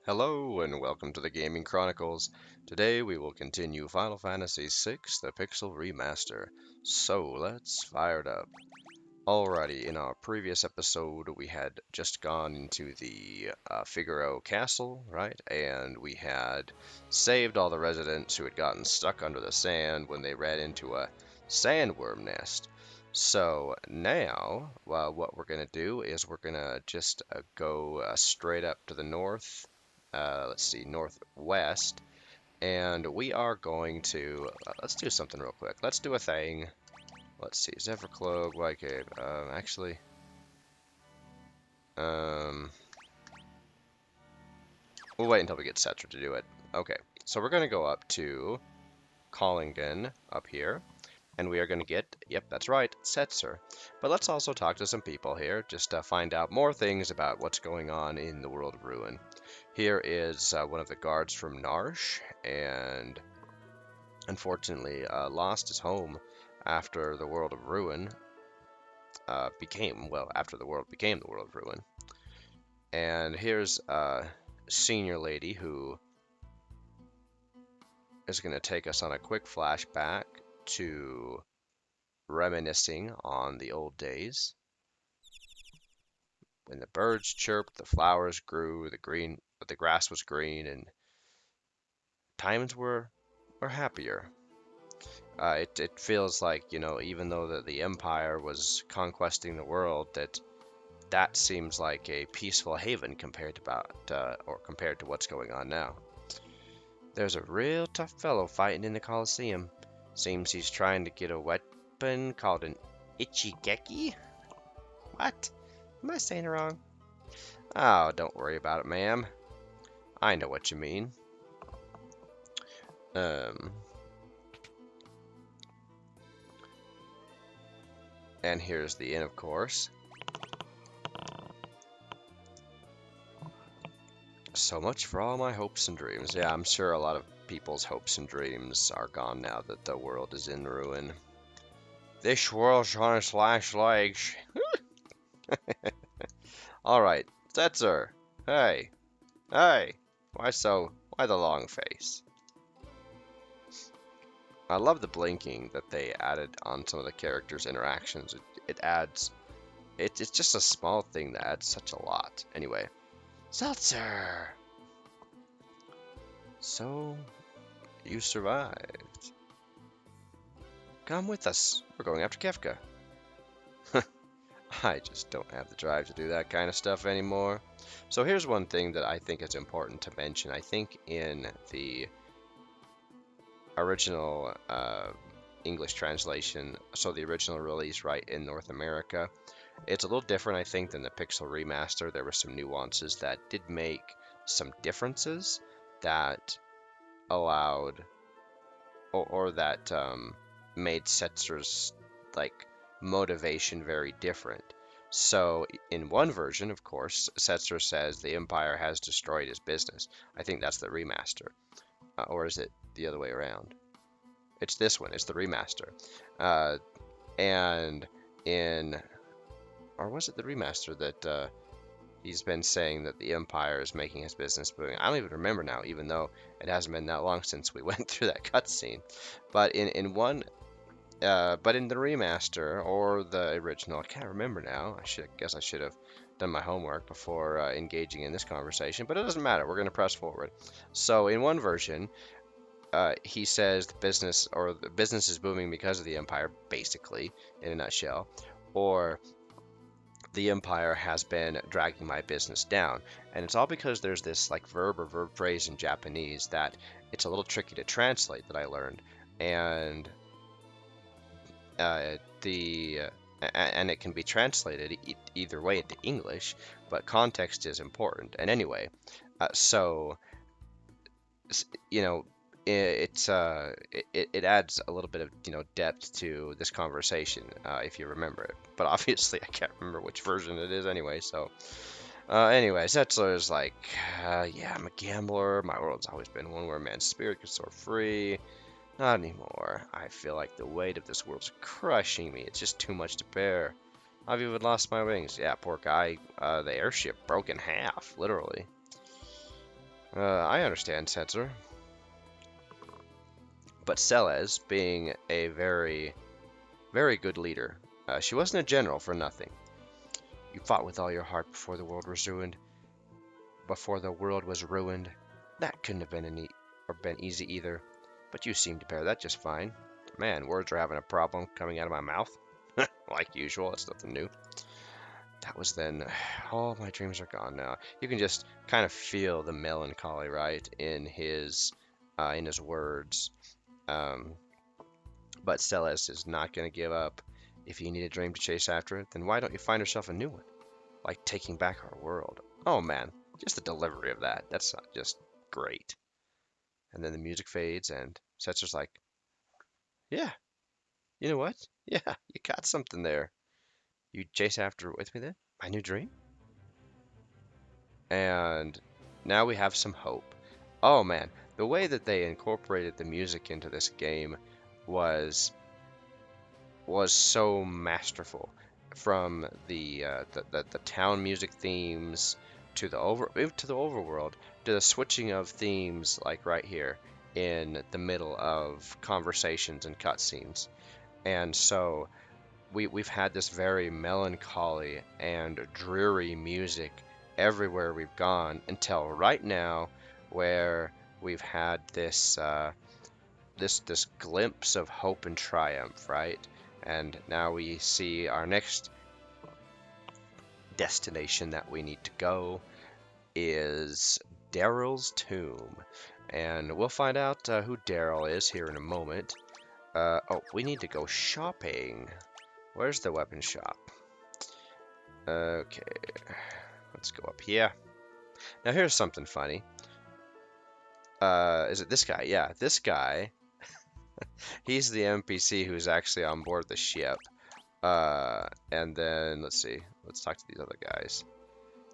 Hello and welcome to the Gaming Chronicles. Today we will continue Final Fantasy VI, the Pixel Remaster. So let's fire it up. Alrighty, in our previous episode we had just gone into the Figaro Castle, right? And we had saved all the residents who had gotten stuck under the sand when they ran into a sandworm nest. So now, what we're going to do is we're going to just go straight up to the north, let's see, northwest, and we are going to, let's do something real quick. Let's do a thing. Let's see, Zephyr White Cave. Actually, um, we'll wait until we get Setzer to do it. Okay, so we're going to go up to Collingen up here, and we are going to get, yep, that's right, Setzer. But let's also talk to some people here, just to find out more things about what's going on in the world of Ruin. Here is one of the guards from Narsh, and unfortunately lost his home after the world of Ruin after the world became the world of Ruin. And here's a senior lady who is going to take us on a quick flashback to reminiscing on the old days when the birds chirped, the flowers grew, the grass was green, and times were happier. It feels like, even though the Empire was conquesting the world, that seems like a peaceful haven compared to what's going on now. There's a real tough fellow fighting in the Colosseum. Seems he's trying to get a weapon called an Ichigeki? What? Am I saying it wrong? Oh, don't worry about it, ma'am. I know what you mean. And here's the inn, of course. So much for all my hopes and dreams. Yeah, I'm sure a lot of people's hopes and dreams are gone now that the world is in ruin. This world's on its last legs. Alright, Setzer. Hey. Hey. Why the long face? I love the blinking that they added on some of the characters' interactions. It's just a small thing that adds such a lot. Anyway. Setzer! So, you survived. Come with us. We're going after Kefka. I just don't have the drive to do that kind of stuff anymore. So here's one thing that I think is important to mention. I think in the original English translation, so the original release right in North America, it's a little different, I think, than the Pixel Remaster. There were some nuances that did make some differences that allowed or that made Setzer's like motivation very different. So in one version, of course, Setzer says the Empire has destroyed his business. I think that's the remaster, or is it the other way around? It's this one. It's the remaster, and in or was it the remaster that he's been saying that the Empire is making his business booming? I don't even remember now, even though it hasn't been that long since we went through that cutscene. But but in the remaster or the original, I can't remember now. Guess I should have done my homework before engaging in this conversation, but it doesn't matter. We're going to press forward. So in one version, he says the business is booming because of the Empire, basically, in a nutshell, or the Empire has been dragging my business down. And it's all because there's this like verb or verb phrase in Japanese that it's a little tricky to translate that I learned. And the and it can be translated either way into English, but context is important. And anyway, so you know, it adds a little bit of depth to this conversation if you remember it. But obviously, I can't remember which version it is anyway. So anyway, Setzer is like, yeah, I'm a gambler. My world's always been one where man's spirit could soar free. Not anymore. I feel like the weight of this world's crushing me. It's just too much to bear. I've even lost my wings. Yeah, poor guy. The airship broke in half, literally. I understand, Setzer. But Celes, being a very, very good leader, she wasn't a general for nothing. You fought with all your heart before the world was ruined. Before the world was ruined. That couldn't have been easy either. But you seem to bear that just fine. Man, words are having a problem coming out of my mouth. Like usual, it's nothing new. That was then. All my dreams are gone now. You can just kind of feel the melancholy, right, in his words. Um, but Celes is not going to give up. If you need a dream to chase after it, then why don't you find yourself a new one? Like taking back our world. Oh man, just the delivery of that. That's not just great. And then the music fades, and Setzer's like, yeah, you know what? Yeah, you got something there. You chase after it with me then? My new dream? And now we have some hope. Oh man, the way that they incorporated the music into this game was so masterful. From the town music themes to the overworld to the switching of themes like right here in the middle of conversations and cutscenes. And so we've had this very melancholy and dreary music everywhere we've gone until right now, where we've had this glimpse of hope and triumph, right? And now we see our next destination that we need to go is Daryl's tomb, and we'll find out who Daryl is here in a moment. Oh, we need to go shopping. Where's the weapon shop? Okay, let's go up here. Now here's something funny. Is it this guy? Yeah, this guy. He's the NPC who's actually on board the ship. And then let's see. Let's talk to these other guys.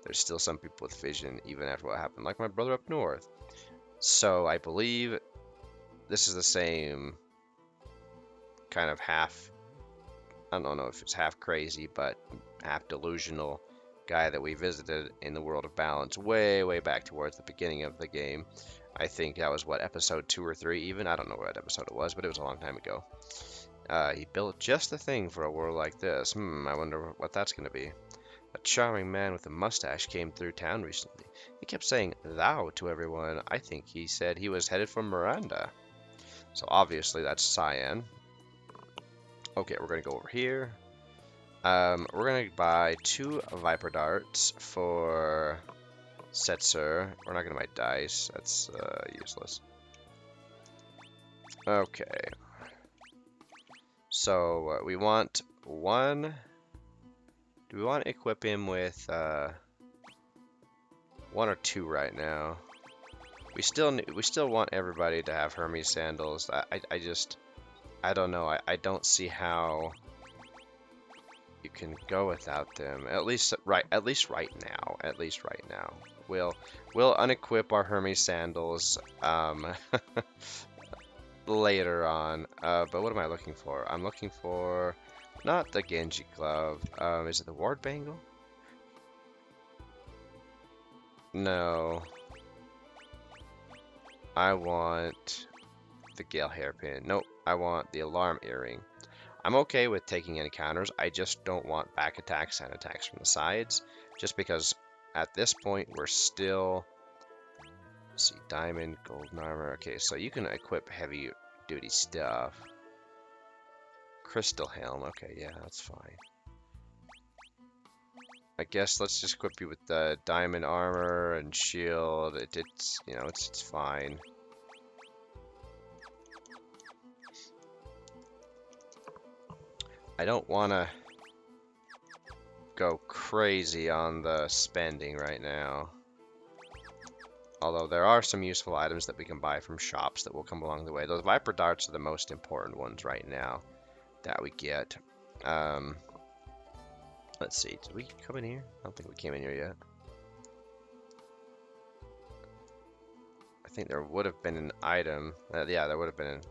There's still some people with vision even after what happened, like my brother up north. So I believe this is the same kind of half. I don't know if it's half crazy, but half delusional guy that we visited in the World of Balance way, way back towards the beginning of the game. I think that was what, episode 2 or 3 even? I don't know what episode it was, but it was a long time ago. He built just the thing for a world like this. I wonder what that's going to be. A charming man with a mustache came through town recently. He kept saying thou to everyone. I think he said he was headed for Miranda. So obviously that's Cyan. Okay, we're going to go over here. We're going to buy 2 Viper Darts for Setzer. We're not going to buy dice. That's useless. Okay. So we want 1. Do we want to equip him with 1 or 2 right now? We still want everybody to have Hermes sandals. I don't know. I don't see how you can go without them. At least right now. We'll unequip our Hermes sandals later on. But what am I looking for? I'm looking for not the Genji glove. Is it the ward bangle? No. I want the Gale hairpin. Nope. I want the alarm earring. I'm okay with taking any counters. I just don't want back attacks and attacks from the sides. Just because at this point we're still... Let's see, diamond, golden armor. Okay, so you can equip heavy duty stuff. Crystal helm. Okay, yeah, that's fine. I guess let's just equip you with the diamond armor and shield. It's you know, it's fine. I don't want to go crazy on the spending right now. Although there are some useful items that we can buy from shops that will come along the way. Those Viper Darts are the most important ones right now that we get. Let's see, did we come in here? I don't think we came in here yet. I think there would have been an item. Yeah, there would have been an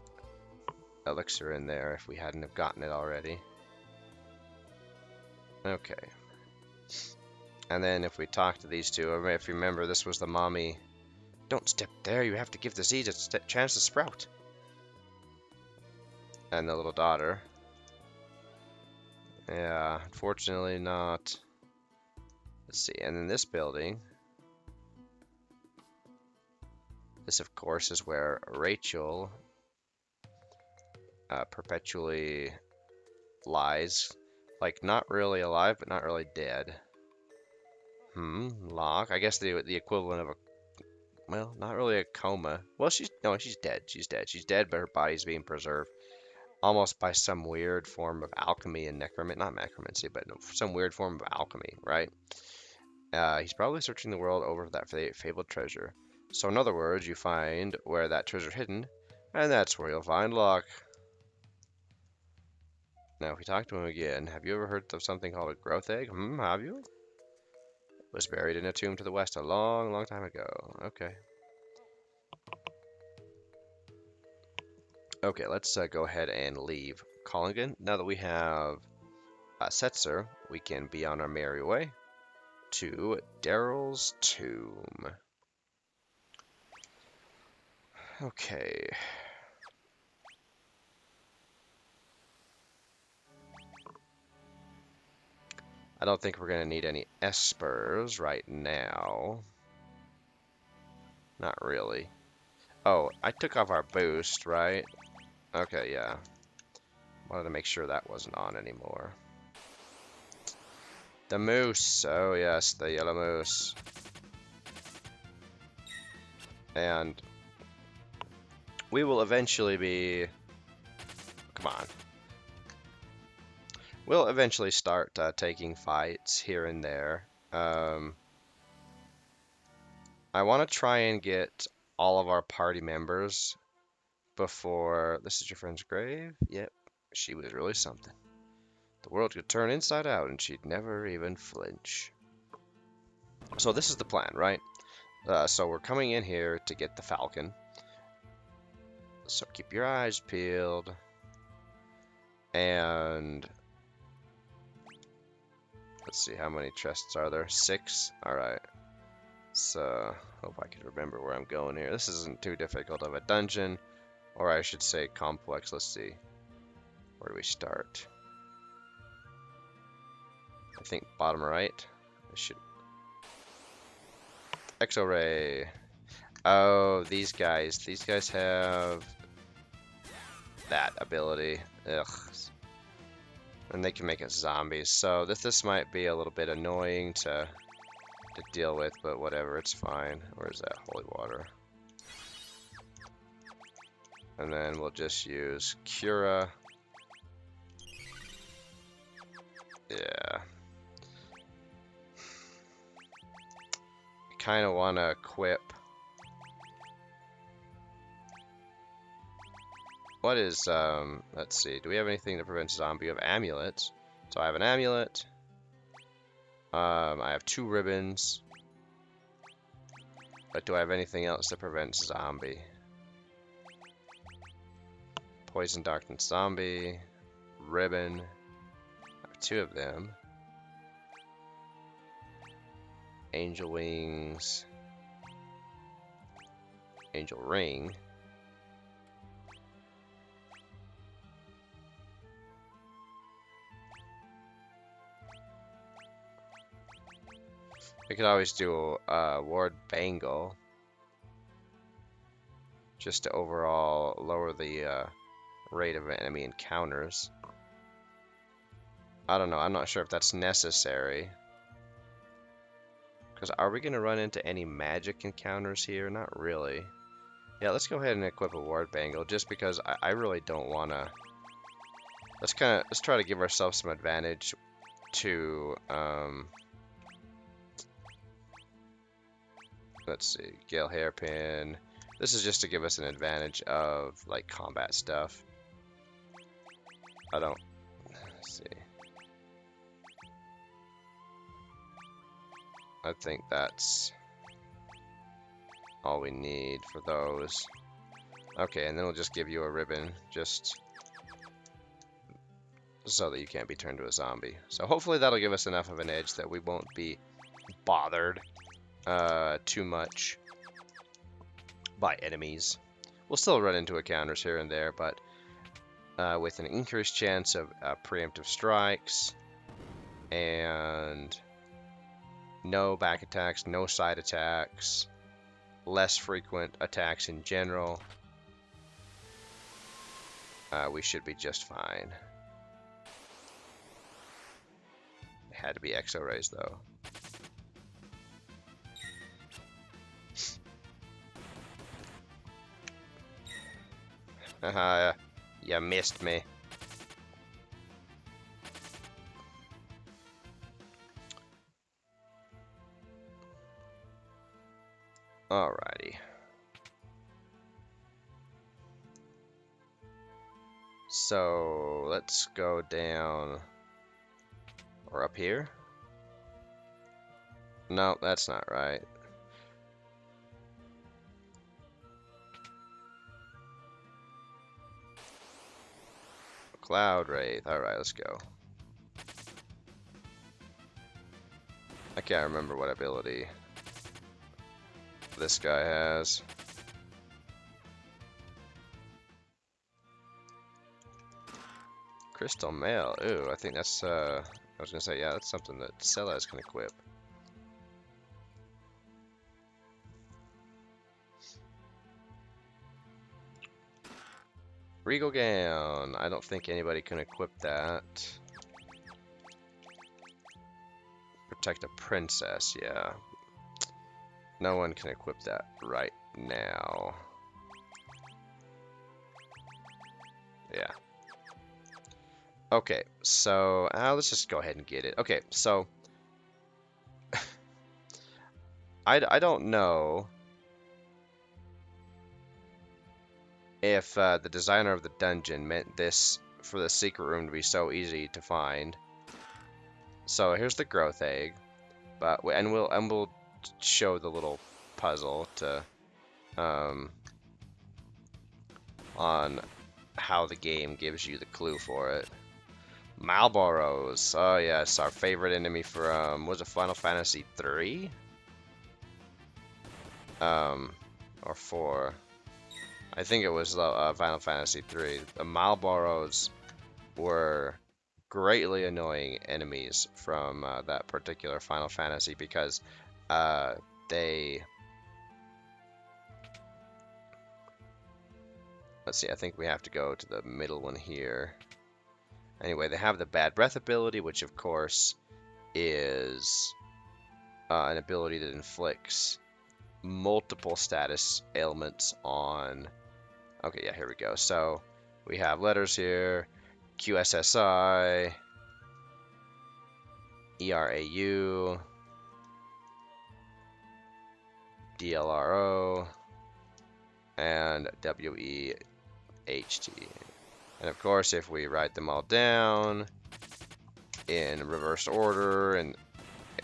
elixir in there if we hadn't have gotten it already. Okay. And then if we talk to these two, if you remember, this was the mommy Don't step there. You have to give the seeds a chance to sprout. And the little daughter. Yeah, unfortunately not. Let's see. And in this building, this of course is where Rachel perpetually lies. Like, not really alive, but not really dead. Lock. I guess the equivalent of a, well, not really a coma. Well, she's dead. She's dead. She's dead, but her body's being preserved almost by some weird form of alchemy and necromancy. Not necromancy, but some weird form of alchemy, right? He's probably searching the world over for that fabled treasure. So in other words, you find where that treasure's hidden, and that's where you'll find Locke. Now, if we talk to him again, have you ever heard of something called a growth egg? Have you? It was buried in a tomb to the west a long, long time ago. Okay. Okay, let's go ahead and leave Collingen. Now that we have Setzer, we can be on our merry way to Darill's tomb. Okay. I don't think we're going to need any espers right now. Not really. Oh, I took off our boost, right? Okay, yeah. Wanted to make sure that wasn't on anymore. The moose. Oh, yes, the yellow moose. And we will eventually be... Come on. We'll eventually start taking fights here and there. I want to try and get all of our party members before... This is your friend's grave? Yep, she was really something. The world could turn inside out and she'd never even flinch. So this is the plan, right? So we're coming in here to get the falcon. So keep your eyes peeled. And... let's see, how many chests are there? 6? Alright. So, hope I can remember where I'm going here. This isn't too difficult of a dungeon. Or I should say complex. Let's see. Where do we start? I think bottom right. I should... Exo-ray. Oh, these guys. These guys have... that ability. Ugh. And they can make us zombies. So this might be a little bit annoying to deal with, but whatever, it's fine. Where's that holy water? And then we'll just use Cura. Yeah. Kind of want to equip. What is, let's see, do we have anything that prevents zombie? We have amulets. So I have an amulet. I have 2 ribbons. But do I have anything else that prevents zombie? Poison darkness zombie. Ribbon. I have 2 of them. Angel wings. Angel ring. We could always do Ward Bangle, just to overall lower the rate of enemy encounters. I don't know, I'm not sure if that's necessary. Because are we going to run into any magic encounters here? Not really. Yeah, let's go ahead and equip a Ward Bangle, just because I really don't want to... Let's try to give ourselves some advantage to... let's see, Gale Hairpin. This is just to give us an advantage of, like, combat stuff. Let's see. I think that's all we need for those. Okay, and then we'll just give you a ribbon, just so that you can't be turned to a zombie. So hopefully that'll give us enough of an edge that we won't be bothered too much. by enemies. We'll still run into encounters here and there, but with an increased chance of preemptive strikes and no back attacks, no side attacks, less frequent attacks in general, we should be just fine. It had to be Exo Rays though. Haha, you missed me. Alrighty. So let's go down or up here. No, that's not right. Cloud Wraith. Alright, let's go. I can't remember what ability this guy has. Crystal Mail. Ooh, I think that's, I was gonna say, yeah, that's something that Cellas can equip. Regal Gown. I don't think anybody can equip that. Protect a princess, yeah. No one can equip that right now. Yeah. Okay, so let's just go ahead and get it. Okay, so I don't know if the designer of the dungeon meant this for the secret room to be so easy to find. So here's the growth egg, but we'll show the little puzzle to on how the game gives you the clue for it. Malboros. Oh yes, our favorite enemy from was it Final Fantasy 3? Or 4. I think it was Final Fantasy 3. The Malboros were greatly annoying enemies from that particular Final Fantasy because they... Let's see, I think we have to go to the middle one here. Anyway, they have the Bad Breath ability, which of course is an ability that inflicts multiple status ailments on... Okay, yeah, here we go. So we have letters here. QSSI, ERAU, DLRO, and WEHT. And of course, if we write them all down in reverse order, and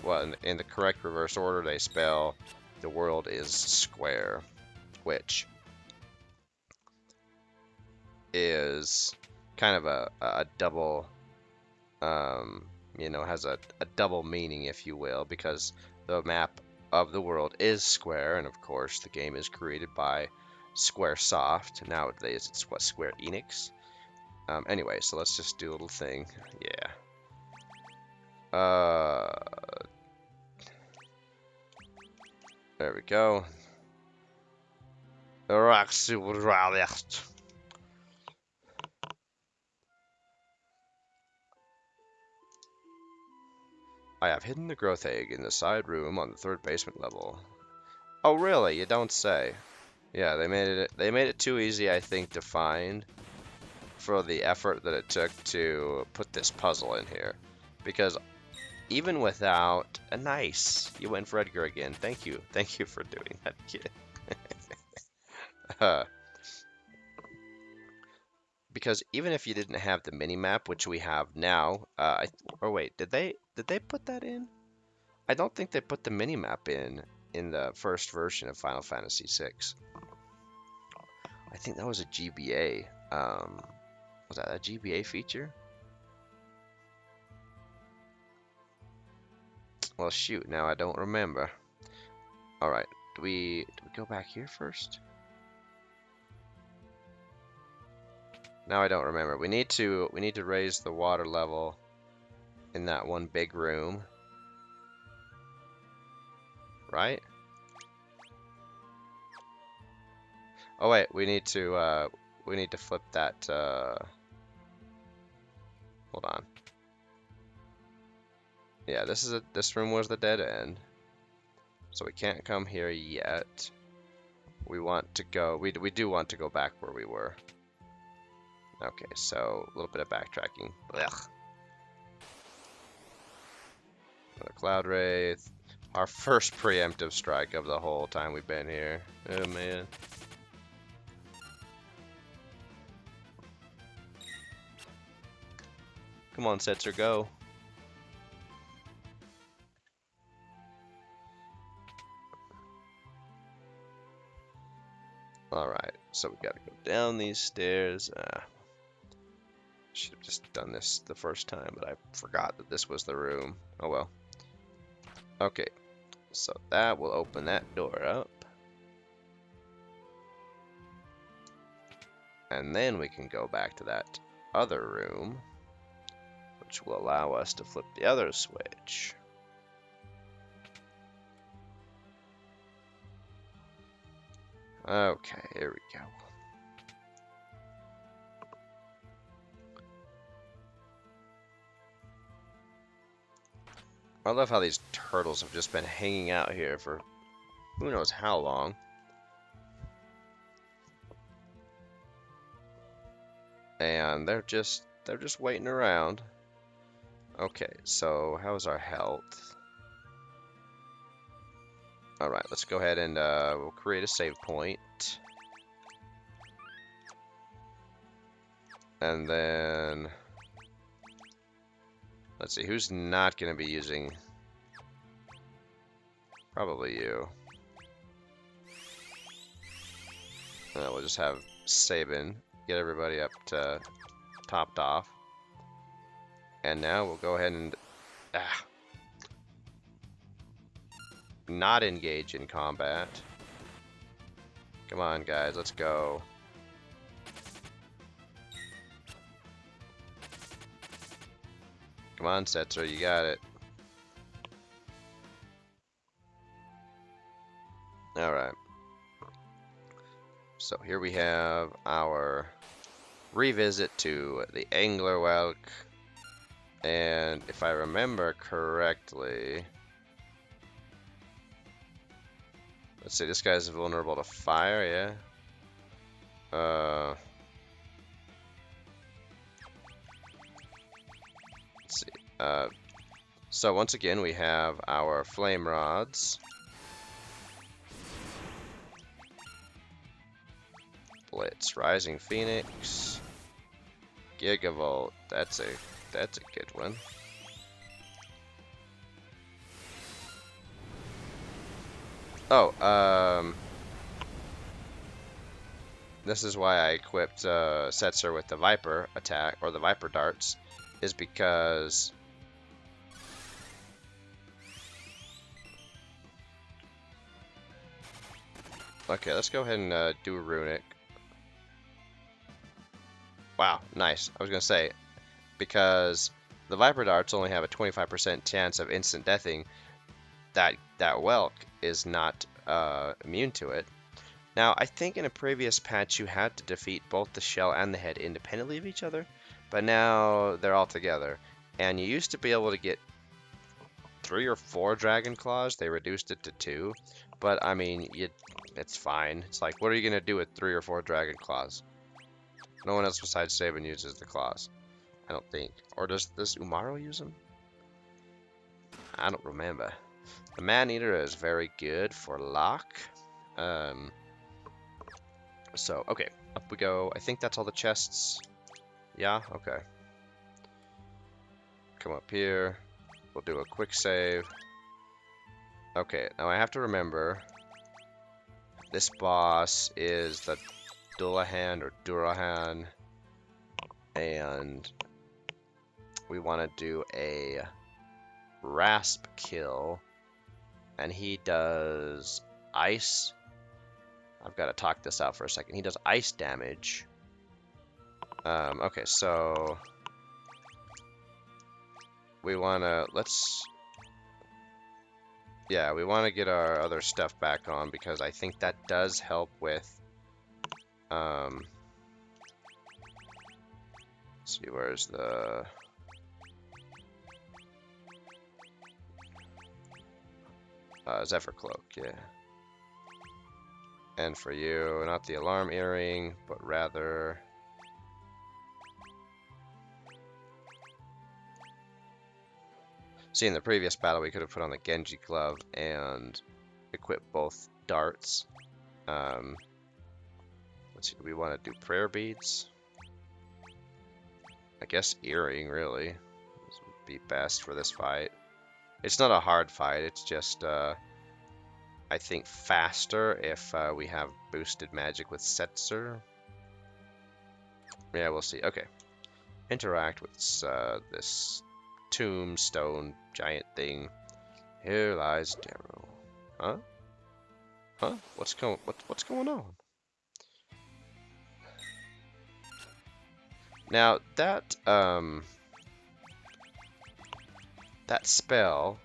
well, in the correct reverse order, they spell the world is square, which is kind of a double, you know, has a double meaning, if you will, because the map of the world is square, and of course the game is created by Squaresoft. Nowadays it's what, Square Enix? Anyway, so let's just do a little thing. Yeah. There we go. I have hidden the growth egg in the side room on the 3rd basement level. Oh really? You don't say. Yeah, they made it too easy, I think, to find for the effort that it took to put this puzzle in here. Because even without a nice, you went for Edgar again. Thank you for doing that, kid. Because even if you didn't have the mini map, which we have now, or wait, did they put that in? I don't think they put the mini map in the first version of Final Fantasy VI. I think that was a GBA. Was that a GBA feature? Well, shoot, now I don't remember. Alright, do we go back here first? Now I don't remember. We need to raise the water level in that one big room, right? Oh wait, we need to flip that. Hold on. Yeah, this room was the dead end, so we can't come here yet. We want to go. We do want to go back where we were. Okay, so a little bit of backtracking. Blech. Another Cloud Wraith. Our first preemptive strike of the whole time we've been here. Oh man. Come on, Setzer, go. Alright, so we gotta go down these stairs. Should have just done this the first time, but I forgot that this was the room. Oh well. Okay, so that will open that door up. And then we can go back to that other room, which will allow us to flip the other switch. Okay, here we go. I love how these turtles have just been hanging out here for who knows how long. And they're just waiting around. Okay, so how's our health? Alright, let's go ahead and we'll create a save point. And then let's see, who's not going to be using? Probably you. We'll just have Sabin get everybody up to topped off. And now we'll go ahead and not engage in combat. Come on, guys, let's go. Come on, Setzer, you got it. Alright. So here we have our revisit to the Anglerwelk. And if I remember correctly, let's see, this guy's vulnerable to fire, yeah? Let's see. So once again, we have our flame rods. Blitz, Rising Phoenix, Gigavolt. That's a good one. Oh, this is why I equipped Setzer with the Viper attack, or the Viper darts, is because okay, let's go ahead and do a runic. Wow, nice. I was gonna say, because the Viper darts only have a 25% chance of instant deathing, that Welk is not immune to it. Now, I think in a previous patch you had to defeat both the shell and the head independently of each other, but now they're all together. And you used to be able to get 3 or 4 dragon claws. They reduced it to 2, but I mean, it's fine. It's like, what are you gonna do with 3 or 4 dragon claws? No one else besides Sabin uses the claws, I don't think. Or does Umaro use them? I don't remember. The Man-Eater is very good for lock. So, okay, up we go. I think that's all the chests. Yeah? Okay. Come up here. We'll do a quick save. Okay, now I have to remember, this boss is the Dullahan or Durahan, and we want to do a rasp kill, and he does ice. I've got to talk this out for a second. He does ice damage, Okay, so we wanna yeah, we wanna get our other stuff back on because I think that does help with let's see, where's the Zephyr Cloak, yeah. And for you, not the alarm earring, but rather see, in the previous battle, we could have put on the Genji glove and equip both darts. Let's see, do we want to do prayer beads? I guess earring, really. This would be best for this fight. It's not a hard fight, it's just, I think, faster if we have boosted magic with Setzer. Yeah, we'll see. Okay. Interact with this tombstone giant thing. Here lies Darill. Huh? Huh? What's going on? Now that spell,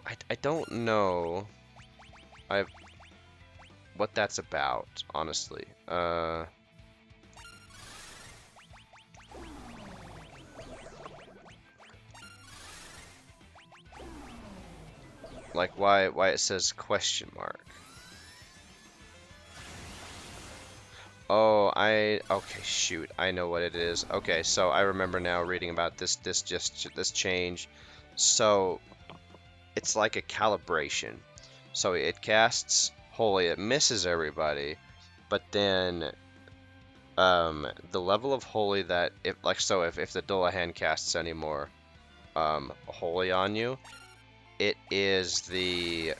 I don't know what that's about, honestly. Like why it says question mark. Oh, okay, shoot. I know what it is. Okay, so I remember now reading about this change. So it's like a calibration. So it casts Holy, it misses everybody, but then the level of Holy that if the Dullahan casts any more Holy on you, it is the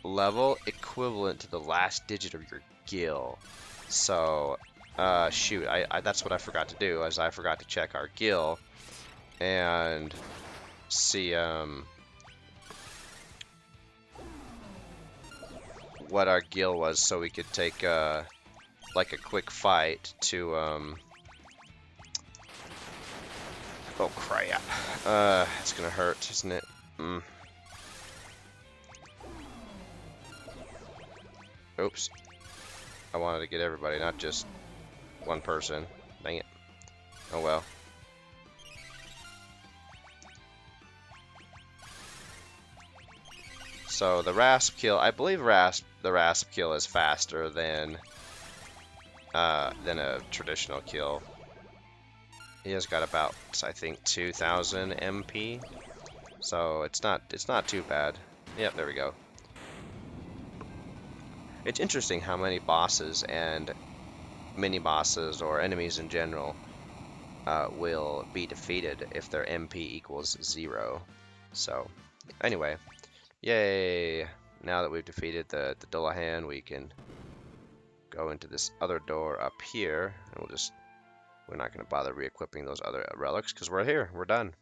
level equivalent to the last digit of your gil. So, shoot, that's what I forgot to do, as I forgot to check our gil and see what our gil was, so we could take like a quick fight to oh crap, it's gonna hurt, isn't it? Oops. I wanted to get everybody, not just one person. Dang it. Oh well. So the rasp kill, I believe the rasp kill is faster than a traditional kill. He has got about, I think, 2,000 MP, so it's not too bad. Yep, there we go. It's interesting how many bosses and mini bosses or enemies in general will be defeated if their MP equals 0. So anyway, yay! Now that we've defeated the Dullahan, we can go into this other door up here, and we're not going to bother re-equipping those other relics because we're here. We're done.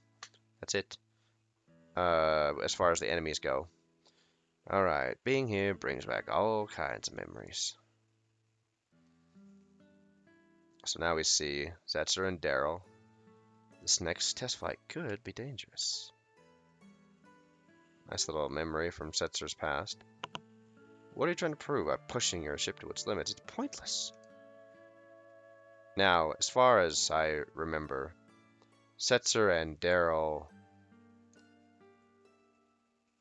That's it. As far as the enemies go. Alright, being here brings back all kinds of memories. So now we see Setzer and Darill. This next test flight could be dangerous. Nice little memory from Setzer's past. What are you trying to prove by pushing your ship to its limits? It's pointless. Now, as far as I remember, Setzer and Darill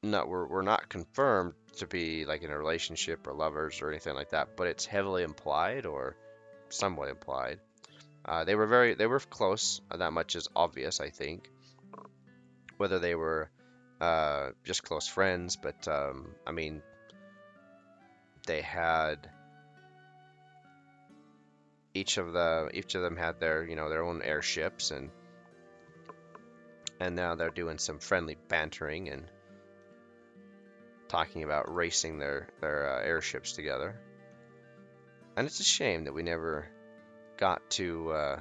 were not confirmed to be like in a relationship or lovers or anything like that, but it's heavily implied or somewhat implied. They were close. That much is obvious, I think. Whether they were just close friends, but I mean, they had each of them had their their own airships, and now they're doing some friendly bantering and talking about racing their airships together. And it's a shame that we never got to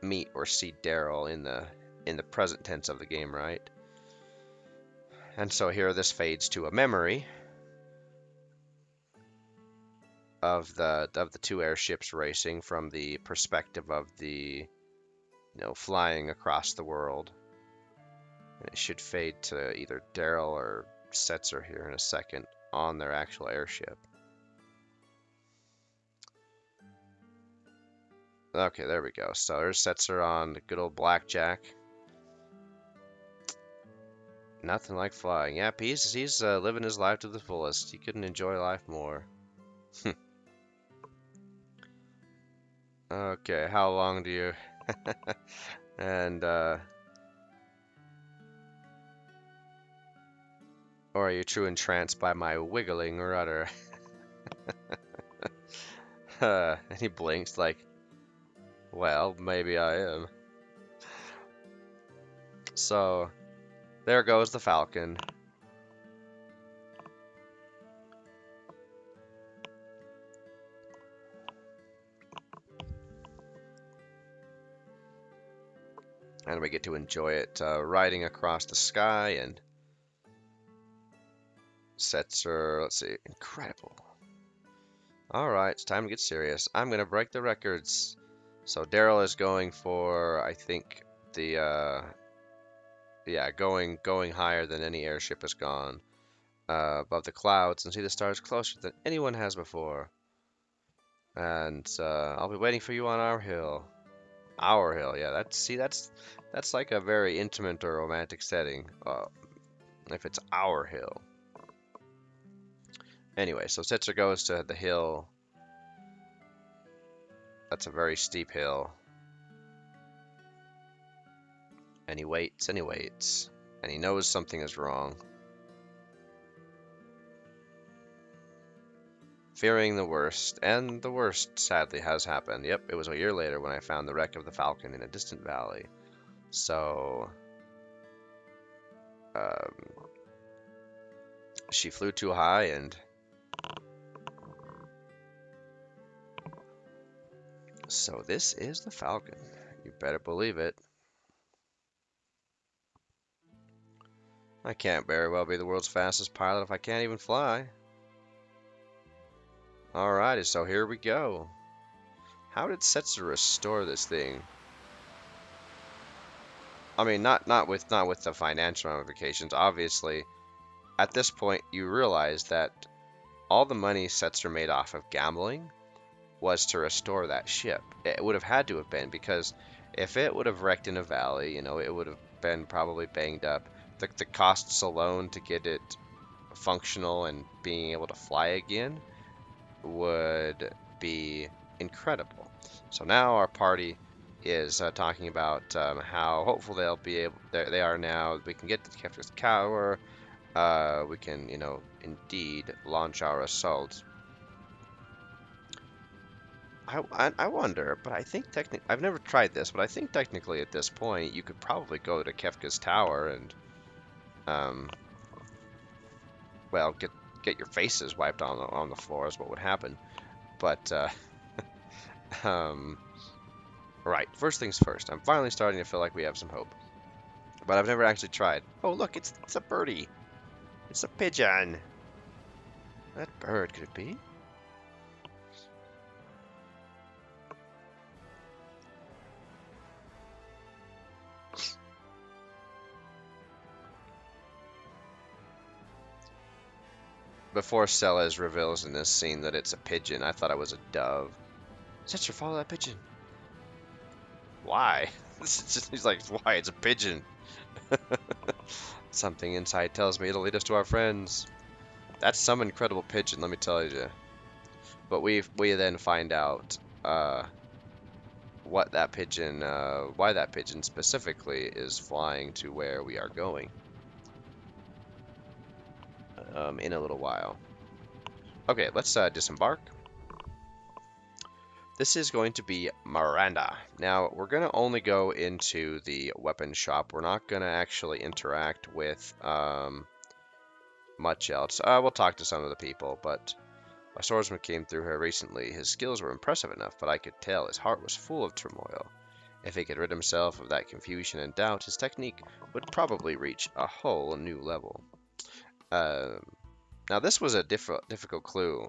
meet or see Darill in the present tense of the game, right? And so here this fades to a memory. of the two airships racing from the perspective of the flying across the world. And it should fade to either Darill or Setzer here in a second on their actual airship. Okay, there we go. So there's Setzer on the good old blackjack. Nothing like flying. Yep, he's living his life to the fullest. He couldn't enjoy life more. Okay, how long do you... and, or are you true entranced by my wiggling rudder? And he blinks like, well, maybe I am. So, there goes the Falcon. And we get to enjoy it riding across the sky, and Setzer, let's see, incredible. Alright, it's time to get serious. I'm going to break the records. So Darill is going for, I think, the, yeah, going higher than any airship has gone. Above the clouds and see the stars closer than anyone has before. And I'll be waiting for you on our hill. Our hill, yeah. That's like a very intimate or romantic setting. If it's our hill. Anyway, so Setzer goes to the hill. That's a very steep hill. And he waits and he waits. And he knows something is wrong. Fearing the worst, and the worst sadly has happened. Yep, it was a year later when I found the wreck of the Falcon in a distant valley. So, she flew too high, and so this is the Falcon. You better believe it. I can't very well be the world's fastest pilot if I can't even fly. Alrighty, so here we go. How did Setzer restore this thing? I mean, not with the financial ramifications. Obviously, at this point, you realize that all the money Setzer made off of gambling was to restore that ship. It would have had to have been, because if it would have wrecked in a valley, it would have been probably banged up. The costs alone to get it functional and being able to fly again would be incredible. So now our party is talking about how hopeful they'll be able. They are now. We can get to Kefka's Tower. We can, indeed launch our assault. I wonder, but I think technically I've never tried this, but I think technically at this point you could probably go to Kefka's Tower and well, get your faces wiped on the floor is what would happen. But right, first things first. I'm finally starting to feel like we have some hope, but I've never actually tried. Oh, look, it's a birdie. It's a pigeon. That bird, could it be? Before Sellers reveals in this scene that it's a pigeon, I thought it was a dove. Setzer, follow that pigeon. Why? He's like, why? It's a pigeon. Something inside tells me it'll lead us to our friends. That's some incredible pigeon, let me tell you. But we then find out what that pigeon, why that pigeon specifically is flying to where we are going. In a little while. Okay, let's disembark. This is going to be Miranda. Now, we're going to only go into the weapon shop. We're not going to actually interact with much else. We'll talk to some of the people, but a swordsman came through here recently. His skills were impressive enough, but I could tell his heart was full of turmoil. If he could rid himself of that confusion and doubt, his technique would probably reach a whole new level. Now, this was a difficult clue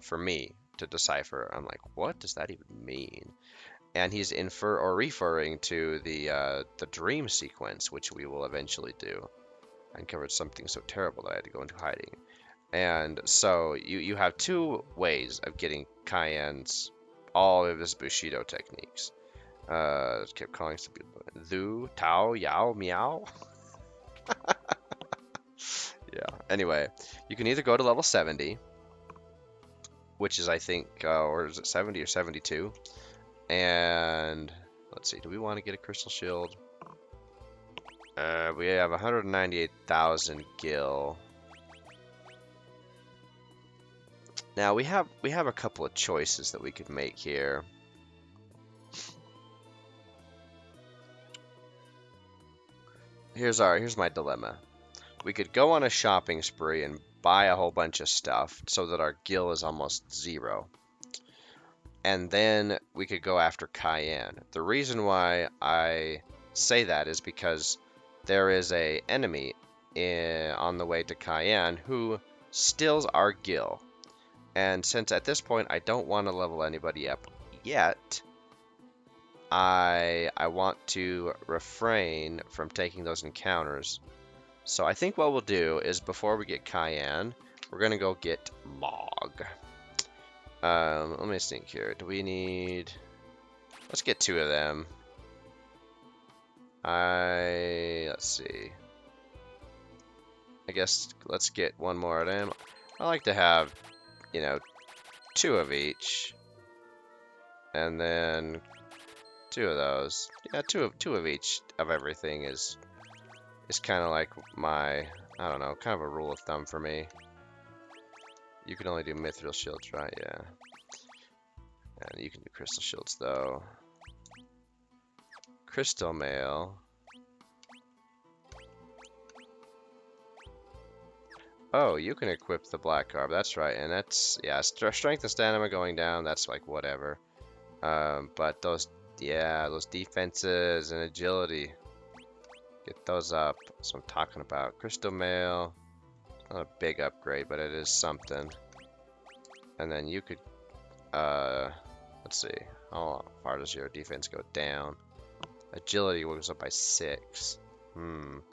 for me to decipher. I'm like, what does that even mean? And he's referring to the dream sequence, which we will eventually do. I uncovered something so terrible that I had to go into hiding. And so you have two ways of getting Cayenne's all of his Bushido techniques. Kept calling some people Lu, Tao, Yao, Meow. Yeah. Anyway, you can either go to level 70, which is I think, or is it 70 or 72? And let's see, do we want to get a crystal shield? We have 198,000 gil. Now we have a couple of choices that we could make here. Here's my dilemma. We could go on a shopping spree and buy a whole bunch of stuff so that our gil is almost 0. And then we could go after Cayenne. The reason why I say that is because there is a enemy on the way to Cayenne who steals our gil. And since at this point I don't want to level anybody up yet, I want to refrain from taking those encounters. So I think what we'll do is before we get Cayenne, we're going to go get Mog. Let me think here. Do we need... Let's get 2 of them. Let's see. I guess let's get 1 more of them. I like to have, 2 of each. And then 2 of those. Yeah, two of each of everything is kind of like my, I don't know, kind of a rule of thumb for me. You can only do mithril shields, right? Yeah. And you can do crystal shields, though. Crystal mail. Oh, you can equip the black garb. That's right. And that's, yeah, strength and stamina going down. That's like whatever. But those defenses and agility. Get those up. That's what I'm talking about. Crystal mail. Not a big upgrade, but it is something. And then you could, let's see. How far does your defense go down? Agility goes up by 6. I'm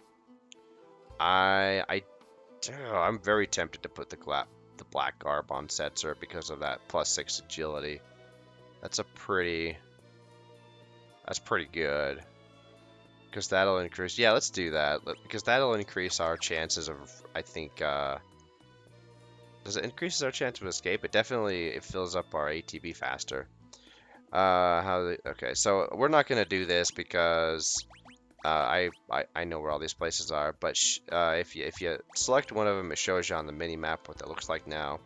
very tempted to put the black garb on Setzer because of that +6 agility. That's pretty good. Because that'll increase... Yeah, let's do that. Because that'll increase our chances of, I think... does it increase our chance of escape? It definitely fills up our ATB faster. Okay, so we're not going to do this because I know where all these places are. But if you select one of them, it shows you on the mini-map what that looks like now.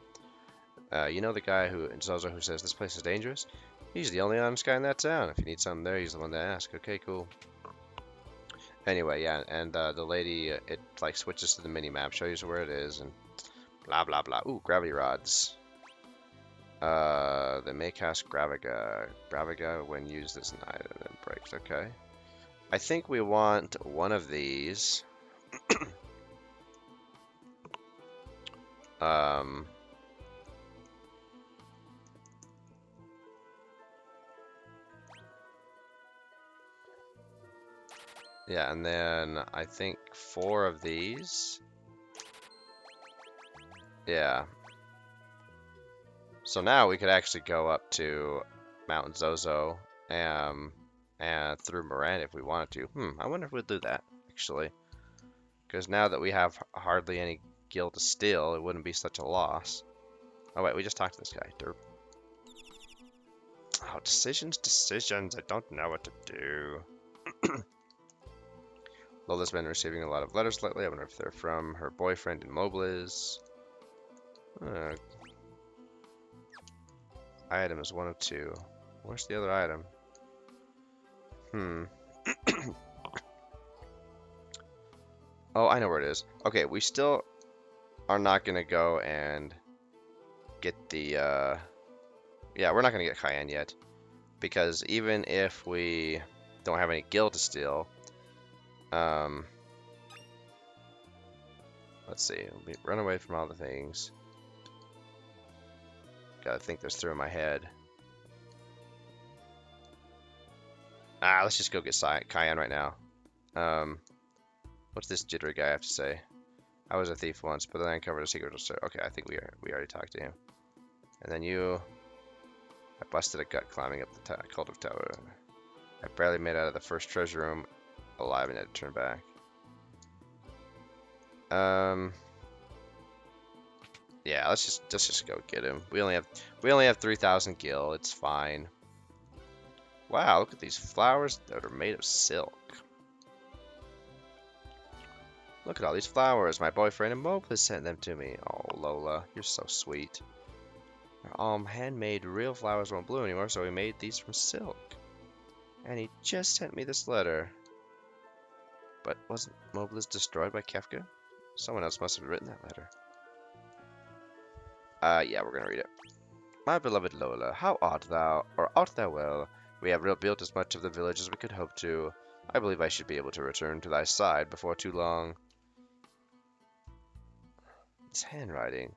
You know the guy Zozo who says this place is dangerous? He's the only honest guy in that town. If you need something there, he's the one to ask. Okay, cool. Anyway, yeah, and the lady, it like switches to the mini-map, shows you where it is, and blah, blah, blah. Ooh, gravity rods. They may cast Graviga when used as an item and breaks. Okay. I think we want one of these. Yeah, and then I think 4 of these. Yeah. So now we could actually go up to Mount Zozo and through Miranda if we wanted to. I wonder if we'll do that, actually. Because now that we have hardly any gil to steal, it wouldn't be such a loss. Oh wait, we just talked to this guy. Derp. Oh, decisions. I don't know what to do. Lola's been receiving a lot of letters lately. I wonder if they're from her boyfriend in Mobliz. Item is 1 of 2. Where's the other item? Oh, I know where it is. Okay, we still are not going to go and get the... Yeah, we're not going to get Cayenne yet. Because even if we don't have any gil to steal... let's see. Run away from all the things. Gotta think this through in my head. Let's just go get Cayenne right now. What's this jittery guy have to say? I was a thief once, but then I uncovered a secret. Okay, I think we already talked to him. And then you... I busted a gut climbing up the cult of tower. I barely made out of the first treasure room alive and had to turn back. Yeah, let's just go get him. We only have 3,000 gil. It's fine. Wow, look at these flowers that are made of silk. Look at all these flowers. My boyfriend and Moplis sent them to me. Oh, Lola, you're so sweet. Handmade real flowers won't bloom anymore, so we made these from silk. And he just sent me this letter. But wasn't Moplis destroyed by Kefka? Someone else must have written that letter. Yeah, we're gonna read it. My beloved Lola, how art thou, or art thou well? We have rebuilt as much of the village as we could hope to. I believe I should be able to return to thy side before too long. This handwriting.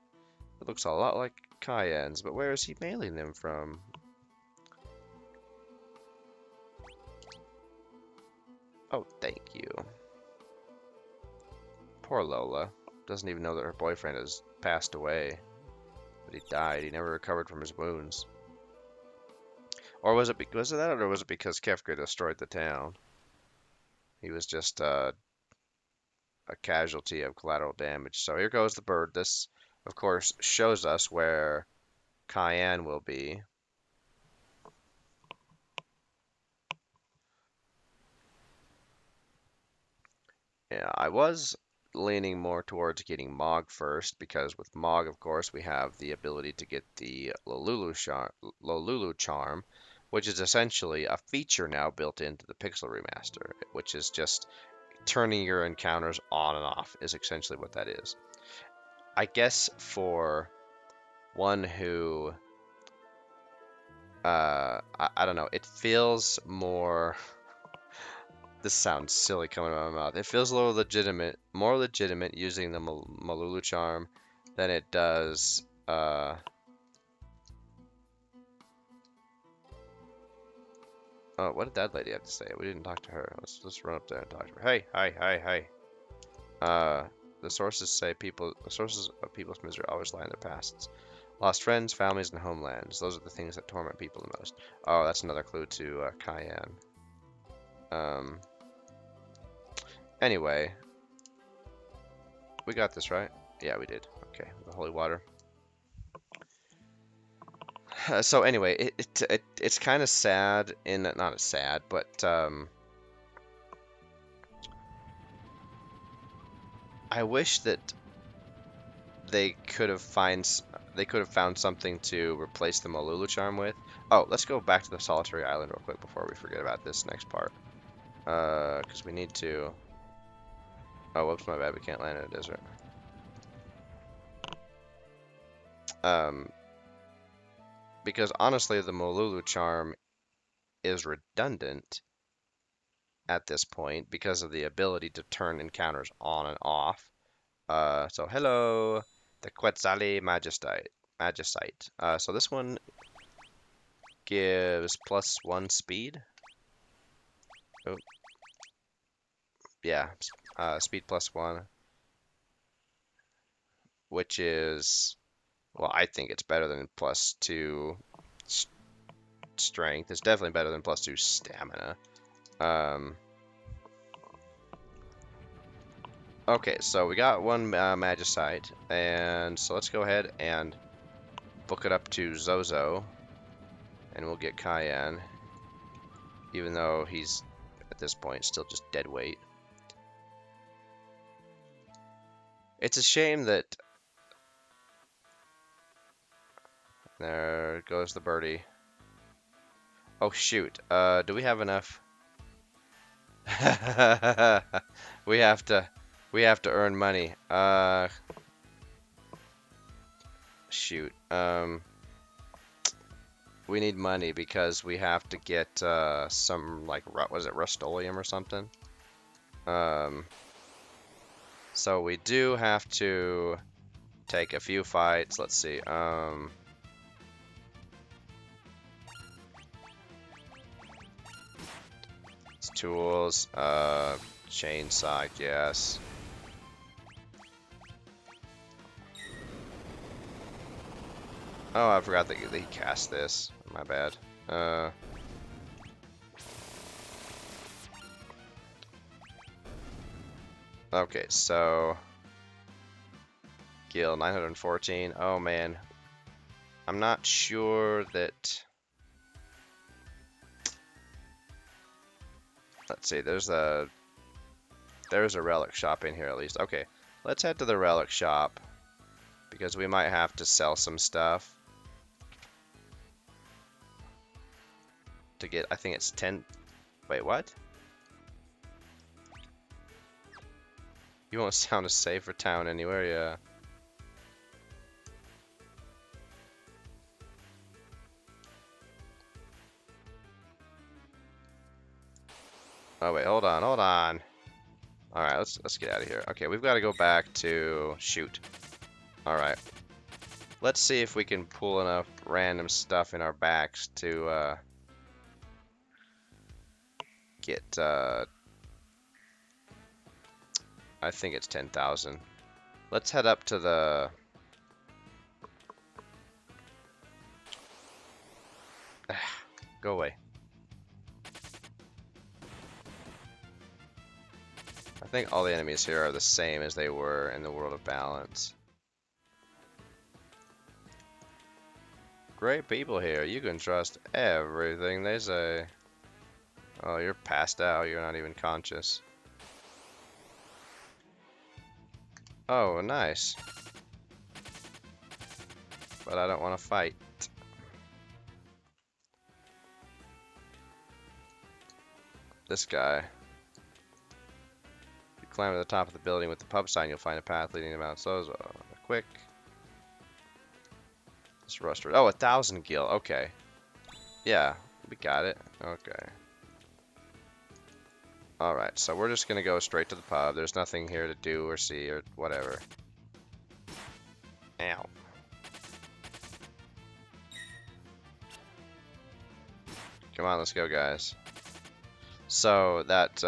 It looks a lot like Cayenne's, but where is he mailing them from? Oh, thank you. Poor Lola. Doesn't even know that her boyfriend has passed away. But he died. He never recovered from his wounds. Or was it because of that, or was it because Kefka destroyed the town? He was just a casualty of collateral damage. So here goes the bird. This, of course, shows us where Cayenne will be. Yeah, I was leaning more towards getting Mog first, because with Mog, of course, we have the ability to get the Lolulu Charm, which is essentially a feature now built into the Pixel Remaster, which is just turning your encounters on and off, is essentially what that is. I guess for one who, I don't know, it feels more... This sounds silly coming out of my mouth. It feels a little legitimate, more legitimate using the Malulu Charm than it does, oh, what did that lady have to say? We didn't talk to her. Let's run up there and talk to her. Hey, hi. The sources of people's misery always lie in their pasts. Lost friends, families, and homelands. Those are the things that torment people the most. Oh, that's another clue to Cayenne. Anyway, we got this, right? Yeah, we did. Okay, the holy water. So anyway, it's kind of sad, not as sad, but I wish that they could have found something to replace the Malulu Charm with. Oh, let's go back to the Solitary Island real quick before we forget about this next part. Because we need to... Oh, whoops, my bad. We can't land in a desert. Because honestly, the Malulu Charm is redundant at this point because of the ability to turn encounters on and off. So hello, the Quetzali Magicite. So this one gives +1 speed. Oh, yeah, speed +1, which is, well, I think it's better than +2 strength. It's definitely better than +2 stamina. Okay, so we got one Magicite, and so let's go ahead and book it up to Zozo, and we'll get Cayenne, even though he's, at this point, still just dead weight. It's a shame that... There goes the birdie. Oh, shoot. Do we have enough? We have to earn money. Shoot. We need money because we have to get some, like, was it Rust-Oleum or something? So we do have to take a few fights. Let's see. tools. Chainsaw, yes. Oh, I forgot that he cast this. My bad. Okay, so Gil 914. Oh man, I'm not sure that. Let's see. There's a relic shop in here at least. Okay, let's head to the relic shop because we might have to sell some stuff to get. I think it's 10. Wait, what? You won't sound a safer town anywhere, yeah. Oh wait, hold on, hold on. All right, let's get out of here. Okay, we've got to go back to shoot. All right, let's see if we can pull enough random stuff in our backs to get. I think it's 10,000. Let's head up to the. Go away. I think all the enemies here are the same as they were in the World of Balance. Great people here. You can trust everything they say. Oh, you're passed out. You're not even conscious. Oh, nice. But I don't want to fight. This guy. If you climb to the top of the building with the pub sign, you'll find a path leading to Mount Zozo. Quick. This rusted. Oh, 1,000 gil. Okay. Yeah, we got it. Okay. Alright, so we're just gonna go straight to the pub. There's nothing here to do or see or whatever. Ow. Come on, let's go, guys. So, that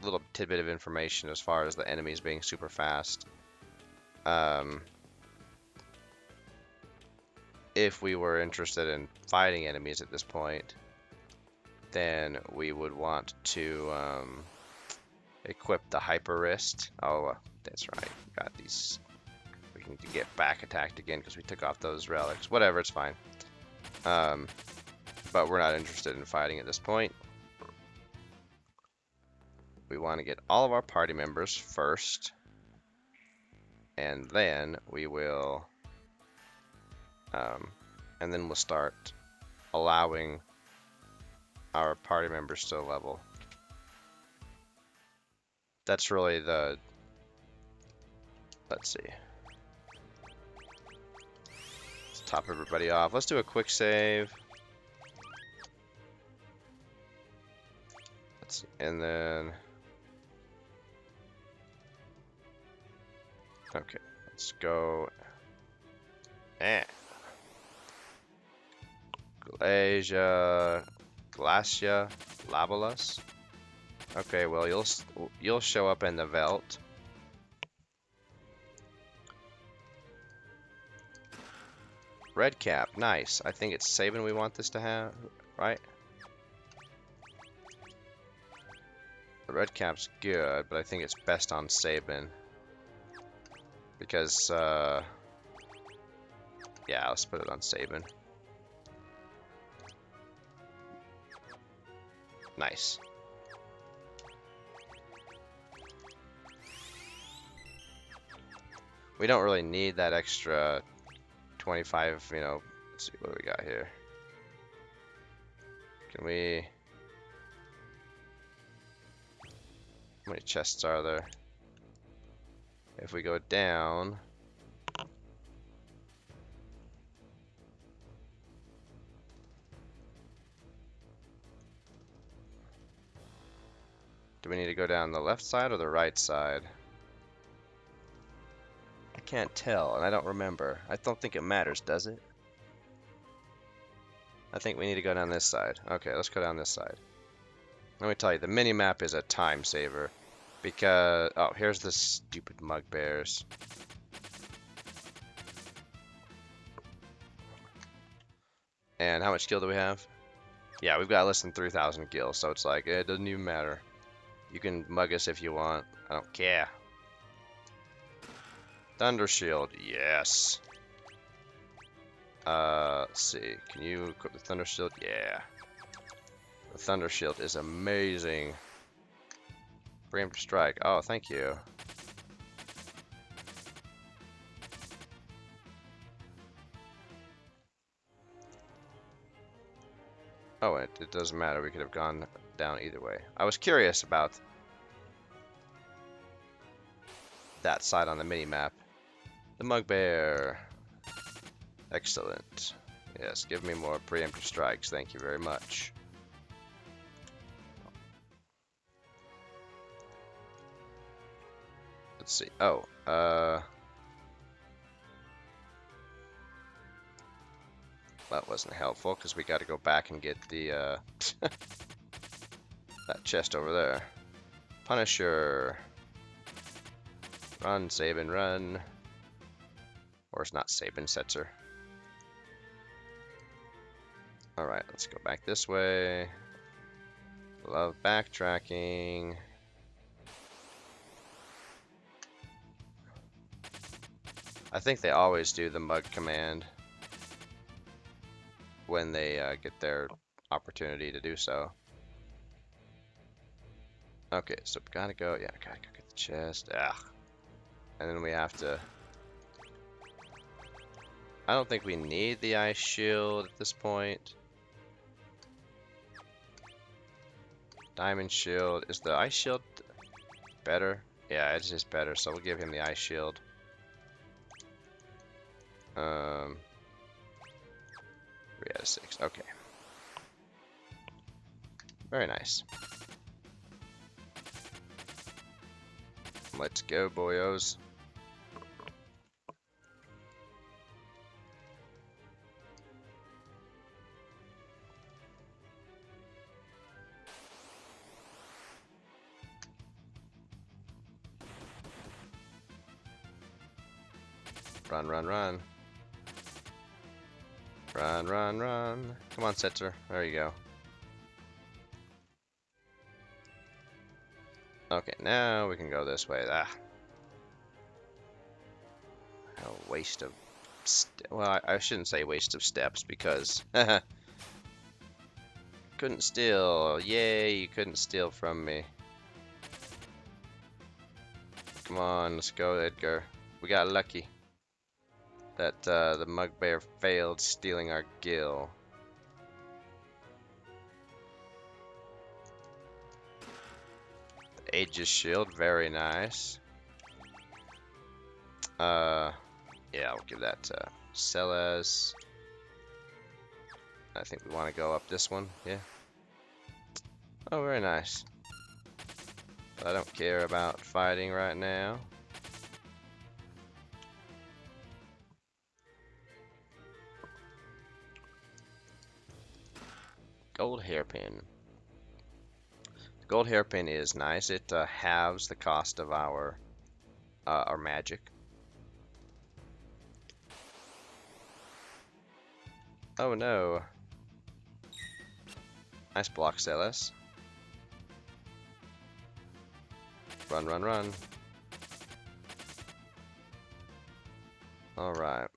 little tidbit of information as far as the enemies being super fast. If we were interested in fighting enemies at this point, then we would want to equip the hyper wrist. Oh, that's right. Got these. We can get back attacked again because we took off those relics. Whatever, it's fine. But we're not interested in fighting at this point. We want to get all of our party members first, and then we will, and then we'll start allowing our party members to level. That's really the, let's see. Let's top everybody off. Let's do a quick save. Let's see, and then, okay, let's go. Glacia, Labalus. Okay, well you'll show up in the Velt. Red cap, nice. I think it's Sabin we want this to have, right? The red cap's good, but I think it's best on Sabin. Because, yeah, let's put it on Sabin. Nice. We don't really need that extra 25, you know. Let's see, what do we got here? Can we... How many chests are there? If we go down... Do we need to go down the left side or the right side? I can't tell, and I don't remember. I don't think it matters, does it? I think we need to go down this side. Okay, let's go down this side. Let me tell you, the mini-map is a time saver. Because, oh, here's the stupid mugbears. And how much gil do we have? Yeah, we've got less than 3,000 gil, so it's like, it doesn't even matter. You can mug us if you want. I don't care. Thunder Shield, yes. Let's see. Can you equip the Thunder Shield? Yeah. The Thunder Shield is amazing. Preemptive Strike. Oh, thank you. Oh, it doesn't matter. We could have gone down either way. I was curious about that side on the mini-map. The Mugbear. Excellent. Yes, give me more preemptive strikes. Thank you very much. Let's see. Oh, that wasn't helpful because we got to go back and get the that chest over there. Punisher. Run, Sabin, run. Or it's not Sabin, Setzer. Alright, let's go back this way. Love backtracking. I think they always do the mug command when they get their opportunity to do so. Okay, so we gotta go. Yeah, gotta go get the chest. Ugh. And then we have to. I don't think we need the ice shield at this point. Diamond shield. Is the ice shield better? Yeah, it's just better. So we'll give him the ice shield. 3 out of 6. Okay. Very nice. Let's go, boyos. Run, run, run. Run, run, run. Come on, Setzer. There you go. Okay, now we can go this way. Ah. A waste of... well, I shouldn't say waste of steps because... couldn't steal. Yay, you couldn't steal from me. Come on, let's go, Edgar. We got lucky that the Mugbear failed stealing our gil. The Aegis Shield, very nice. Yeah, I'll give that to Celes. I think we want to go up this one, yeah. Oh, very nice. But I don't care about fighting right now. Gold hairpin. The gold hairpin is nice. It halves the cost of our magic. Oh no. Nice block, Celes. Run, run, run. Alright.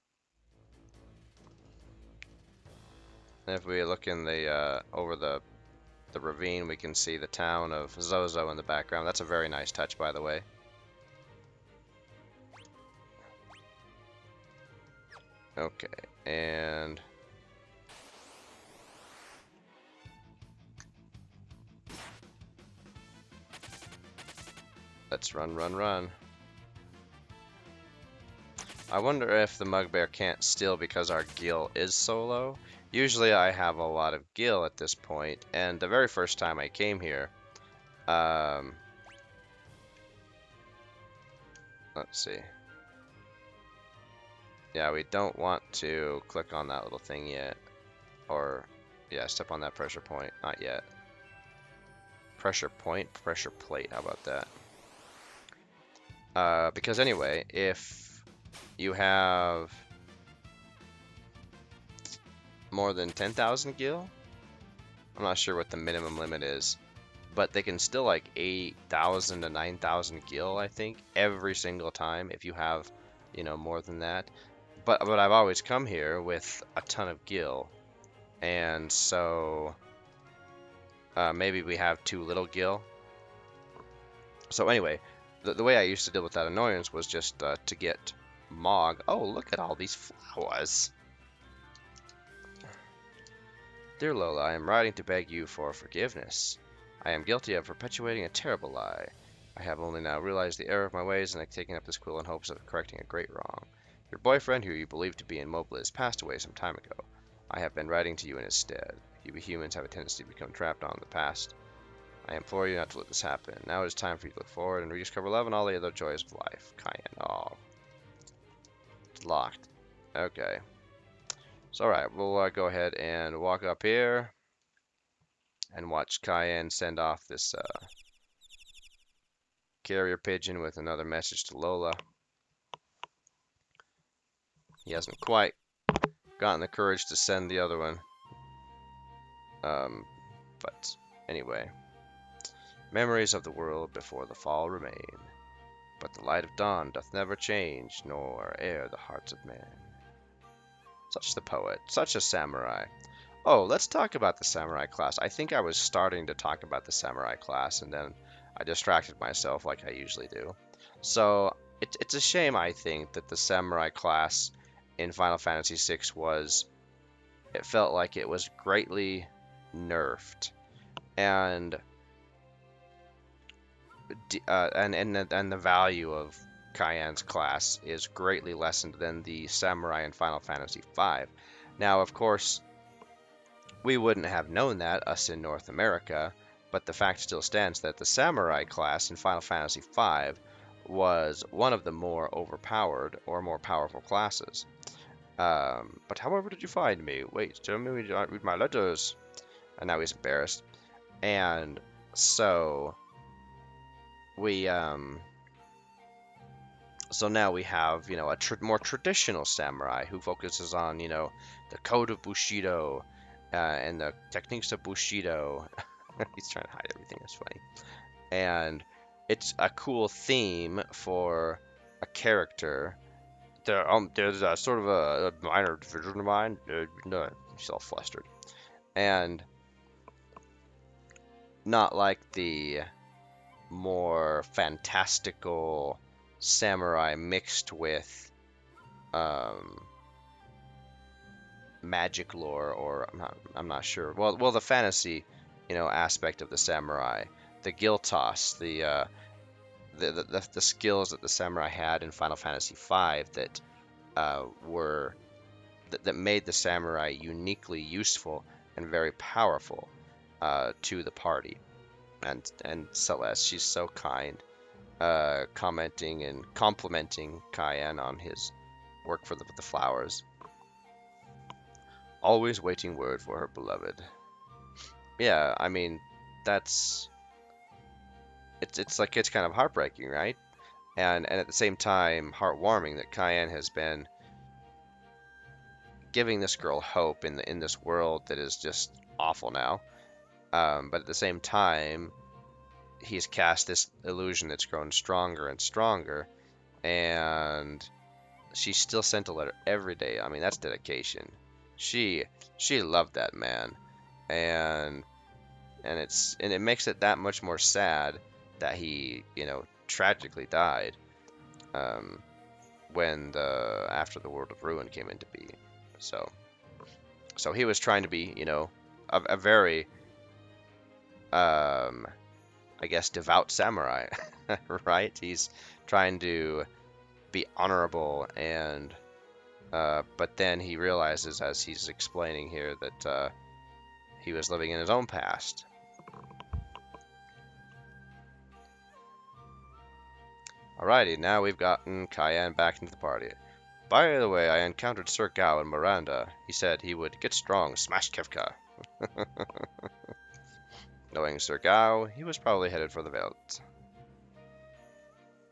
If we look in the over the ravine, we can see the town of Zozo in the background. That's a very nice touch, by the way. Okay, and let's run, run, run. I wonder if the Mugbear can't steal because our gil is so low. Usually I have a lot of gil at this point, and the very first time I came here, let's see. Yeah, we don't want to click on that little thing yet. Or, yeah, step on that pressure point. Not yet. pressure plate. How about that? Because anyway, if you have more than 10,000 gil, I'm not sure what the minimum limit is, but they can still like 8,000 to 9,000 gil, I think, every single time if you have, more than that. But I've always come here with a ton of gil, and so maybe we have too little gil. So anyway, the way I used to deal with that annoyance was just to get Mog. Oh, look at all these flowers. Dear Lola, I am writing to beg you for forgiveness. I am guilty of perpetuating a terrible lie. I have only now realized the error of my ways and have taken up this quill in hopes of correcting a great wrong. Your boyfriend, who you believed to be in Mobliz, passed away some time ago. I have been writing to you in his stead. You humans have a tendency to become trapped on the past. I implore you not to let this happen. Now it is time for you to look forward and rediscover love and all the other joys of life. Cayenne. Oh. It's locked. Okay. So alright, we'll go ahead and walk up here and watch Cayenne send off this carrier pigeon with another message to Lola. He hasn't quite gotten the courage to send the other one. But anyway. Memories of the world before the fall remain. But the light of dawn doth never change, nor e'er the hearts of men. Such the poet, such a samurai. Oh, let's talk about the samurai class. I think I was starting to talk about the samurai class, and then I distracted myself like I usually do. So, it's a shame, I think, that the samurai class in Final Fantasy VI it felt like it was greatly nerfed. And the value of Cayenne's class is greatly lessened than the samurai in Final Fantasy V. Now, of course, we wouldn't have known that, us in North America, but the fact still stands that the samurai class in Final Fantasy V was one of the more overpowered or more powerful classes. But however did you find me? Wait, tell me you don't read my letters. And now he's embarrassed. And so so now we have, a more traditional samurai who focuses on, the code of Bushido and the techniques of Bushido. He's trying to hide everything. It's funny. And it's a cool theme for a character. There's a sort of a minor division of mine. No, he's all flustered. And not like the more fantastical samurai mixed with magic lore, or I'm not sure. Well, the fantasy, aspect of the samurai, the gil toss, the skills that the samurai had in Final Fantasy V that that made the samurai uniquely useful and very powerful to the party. And Celeste, she's so kind, commenting and complimenting Cayenne on his work with the flowers. Always waiting word for her beloved. Yeah, I mean, it's kind of heartbreaking, right? And at the same time, heartwarming that Cayenne has been giving this girl hope in this world that is just awful now. But at the same time, he's cast this illusion that's grown stronger and stronger, and she still sent a letter every day. I mean, that's dedication. She loved that man, and it makes it that much more sad that he, tragically died when after the World of Ruin came into being. So he was trying to be, a very I guess devout samurai, right? He's trying to be honorable, and but then he realizes, as he's explaining here, that he was living in his own past. Alrighty, now we've gotten Cayenne back into the party. By the way, I encountered Sir Gao and Miranda. He said he would get strong, smash Kefka. Knowing Sir Gao, he was probably headed for the Veld.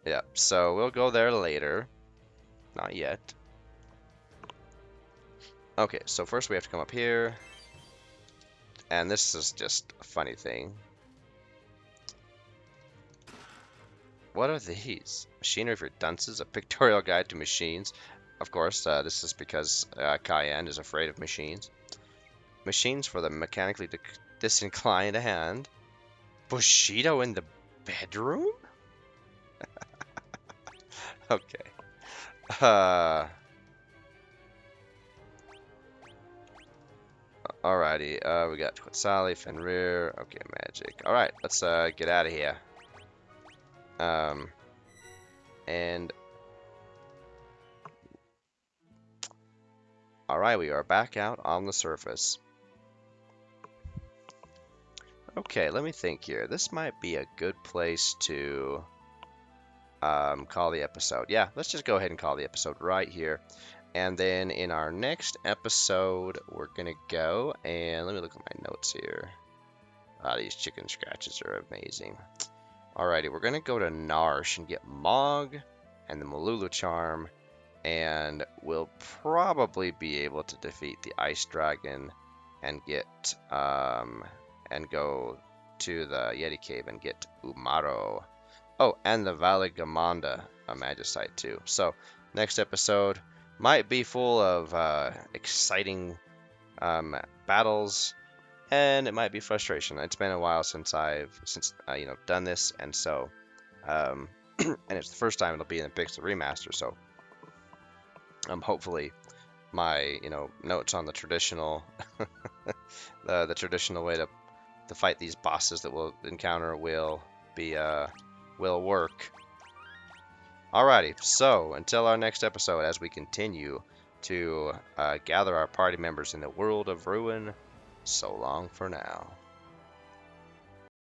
Yep, so we'll go there later. Not yet. Okay, so first we have to come up here. And this is just a funny thing. What are these? Machinery for dunces, a pictorial guide to machines. Of course, this is because Cayenne is afraid of machines. Machines for the mechanically disinclined hand. Bushido in the bedroom? Okay. Alrighty, we got Quetzali, Fenrir. Okay, magic. Alright, let's get out of here. And alright, we are back out on the surface. Okay, let me think here. This might be a good place to call the episode. Yeah, let's just go ahead and call the episode right here. And then in our next episode, we're gonna go and let me look at my notes here. Ah, these chicken scratches are amazing. Alrighty, we're gonna go to Narsh and get Mog and the Malulu Charm, and we'll probably be able to defeat the Ice Dragon and get and go to the Yeti Cave and get Umaro. Oh, and the Valigamanda Magicite too. So next episode might be full of exciting battles. And it might be frustration. It's been a while since I've done this, and so and it's the first time it'll be in the Pixel Remaster. So hopefully my notes on the traditional the traditional way to fight these bosses that we'll encounter will work. Alrighty, so until our next episode, as we continue to gather our party members in the world of Ruin. So long for now.